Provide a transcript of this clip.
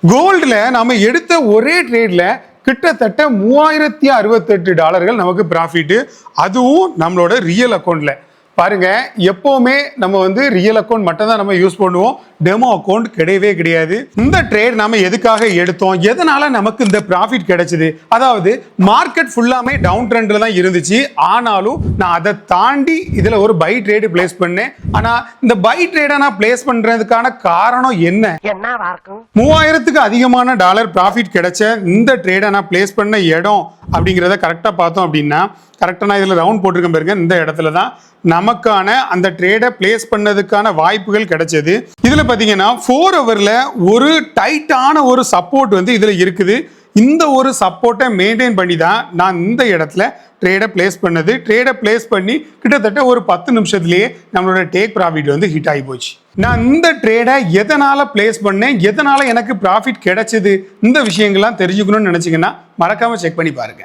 கோல்டுல நாம எடுத்த ஒரே ட்ரேட்ல கிட்டத்தட்ட $3068 நமக்கு ப்ராஃபிட். அதுவும் நம்மளோட ரியல் அக்கௌண்ட்ல. பாருங்க, எப்பவுமே நம்ம ரியல் அக்கௌண்ட் மட்டும் தான் நம்ம யூஸ் பண்ணுவோம். டெமோ அக்கௌண்ட் கிடையவே கிடையாது. இந்த ட்ரேட் நாம எதுக்காக எடுத்தோம், எதனால நமக்கு இந்த ப்ராஃபிட் கிடைச்சது, அதாவது மார்க்கெட் ஃபுல்லாமே டவுன் ட்ரெண்ட்ல தான் இருந்துச்சு. ஆனாலும் நான் அதை தாண்டி இதுல ஒரு பை ட்ரேட் பிளேஸ் பண்ணேன். ஆனா இந்த பை ட்ரேடை நான் பிளேஸ் பண்றதுக்கான காரணம் என்ன? 3000க்கு அதிகமான டாலர் ப்ராஃபிட் கிடைச்ச இந்த ட்ரேடை நான் பிளேஸ் பண்ண இடம் அப்படிங்கிறத கரெக்டாக பார்த்தோம் அப்படின்னா, கரெக்டாக நான் இதில் ரவுண்ட் போட்டிருக்கேன் பாருங்க. இந்த இடத்துல தான் நமக்கான அந்த ட்ரேடை பிளேஸ் பண்ணதுக்கான வாய்ப்புகள் கிடைச்சது. இதில் பார்த்தீங்கன்னா 4 ஹவரில் ஒரு டைட்டான ஒரு சப்போர்ட் இதில் இருக்குது. இந்த ஒரு சப்போர்ட்டை மெயின்டைன் பண்ணி தான் நான் இந்த இடத்துல ட்ரேடை பிளேஸ் பண்ணது. ட்ரேடை பிளேஸ் பண்ணி கிட்டத்தட்ட ஒரு 10 நிமிஷத்துலேயே நம்மளோட டேக் ப்ராஃபிட் ஹிட் ஆகி போச்சு. நான் இந்த ட்ரேடை எதனால பிளேஸ் பண்ணேன், எதனால எனக்கு ப்ராஃபிட் கிடைச்சது, இந்த விஷயங்கள்லாம் தெரிஞ்சுக்கணும்னு நினைச்சீங்கன்னா மறக்காம செக் பண்ணி பாருங்க.